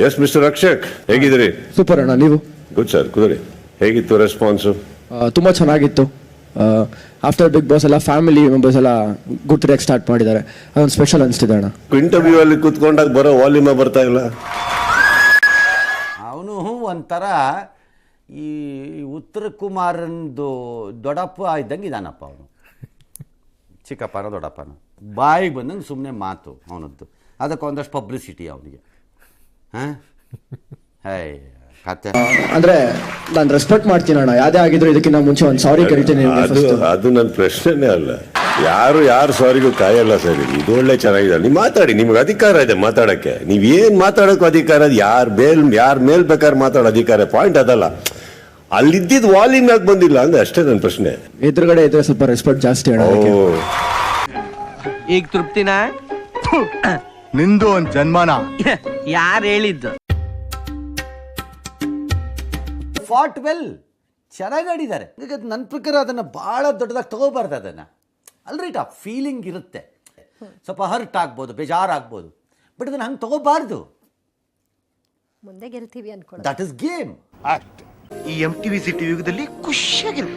Yes mister ಅಕ್ಷಕ್, ಹೇಗಿದ್ದೀರಿ? Super ಅಣ್ಣ, ನೀವು? ಗುಡ್ ಸರ್, ಕುದುರಿ. ಹೇಗಿತ್ತು ರೆಸ್ಪಾನ್ಸು? ತುಂಬ ಚೆನ್ನಾಗಿತ್ತು. ಆಫ್ಟರ್ ಬಿಗ್ ಬಾಸ್ ಎಲ್ಲ ಫ್ಯಾಮಿಲಿ ಮೆಂಬರ್ಸ್ ಎಲ್ಲ ಗುರ್ತಿರಿಯಕ್ಕೆ ಸ್ಟಾರ್ಟ್ ಮಾಡಿದ್ದಾರೆ. ಅದೊಂದು ಸ್ಪೆಷಲ್ ಅನಿಸ್ತಿದೆ ಅಣ್ಣ. ಇಂಟರ್ವ್ಯೂ ಅಲ್ಲಿ ಕುತ್ಕೊಂಡಾಗ ಬರೋ ವಾಲ್ಯೂಮ ಬರ್ತಾ ಇಲ್ಲ. ಅವನು ಒಂಥರ ಈ ಉತ್ತರ ಕುಮಾರನ್ದು ದೊಡ್ಡಪ್ಪ ಇದ್ದಂಗೆ ಇದಾನಪ್ಪ. ಅವನು ಚಿಕ್ಕಪ್ಪನ ದೊಡ್ಡಪ್ಪನ ಬಾಯಿಗೆ ಬಂದಂಗೆ ಸುಮ್ಮನೆ ಮಾತು ಅವನದ್ದು. ಅದಕ್ಕೆ ಒಂದಷ್ಟು ಪಬ್ಲಿಸಿಟಿ ಅವನಿಗೆ. ಹಾಂ ಹೇ ಕತೆ ಅಂದ್ರೆ ನಾನು ರೆಸ್ಪೆಕ್ಟ್ ಮಾಡ್ತೀನಿ ಅಣ್ಣ. ಯಾವ್ದೇ ಆಗಿದ್ರು ಇದಕ್ಕಿಂತ ಮುಂಚೆ ಒಂದು ಸಾರಿ ಕರಿತೀನಿ. ಅದು ನನ್ನ ಪ್ರಶ್ನೆನೇ ಅಲ್ಲ. ಯಾರು ಸಾರಿಗೂ ಕಾಯಲ್ಲ ಸರ್. ಇದು ಒಳ್ಳೆ ಚೆನ್ನಾಗಿದೆ. ನೀವು ಮಾತಾಡಿ, ನಿಮ್ಗೆ ಅಧಿಕಾರ ಇದೆ ಮಾತಾಡಕ್ಕೆ. ನೀವೇನ್ ಮಾತಾಡೋಕ್ಕೂ ಅಧಿಕಾರ ಇದೆ. ಯಾರ ಮೇಲ್ ಬೇಕಾದ್ರೆ ಮಾತಾಡೋ ಅಧಿಕಾರ. ಪಾಯಿಂಟ್ ಅದಲ್ಲ, ಅಲ್ಲಿದ್ದಿದ್ದು ವಾಲ್ಯೂಮ್ ಯಾಕೆ ಬಂದಿಲ್ಲ ಅಂದ್ರೆ ಅಷ್ಟೇ ನನ್ನ ಪ್ರಶ್ನೆ. ಎದುರುಗಡೆ ಇದ್ರೆ ಸ್ವಲ್ಪ ರೆಸ್ಪೆಕ್ಟ್ ಜಾಸ್ತಿ ಅಣ್ಣ. ಈಗ ತೃಪ್ತಿನ ನಿಂದು ಒಂದ್ ಜನ್ಮನ ಯಾರು ಹೇಳಿದ್ದು? ಫಾಟ್ ವೆಲ್, ಚೆನ್ನಾಗಿ ಆಡಿದ್ದಾರೆ. ಈಗ ನನ್ನ ಪ್ರಕಾರ ಅದನ್ನು ಭಾಳ ದೊಡ್ಡದಾಗಿ ತಗೋಬಾರ್ದು. ಅದನ್ನು ಅಲ್ರೈಟ್, ಆ ಫೀಲಿಂಗ್ ಇರುತ್ತೆ. ಸ್ವಲ್ಪ ಹರ್ಟ್ ಆಗ್ಬೋದು, ಬೇಜಾರಾಗ್ಬೋದು, ಬಟ್ ಅದನ್ನು ಹಂಗೆ ತಗೋಬಾರ್ದು. ಮುಂದೆ ಗೆಲ್ತೀವಿ ಅನ್ಕೊಳ್ಳಿ. That is game. ಈ MTV ಸಿಟಿ ಯುಗದಲ್ಲಿ ಖುಷಿಯಾಗಿರು.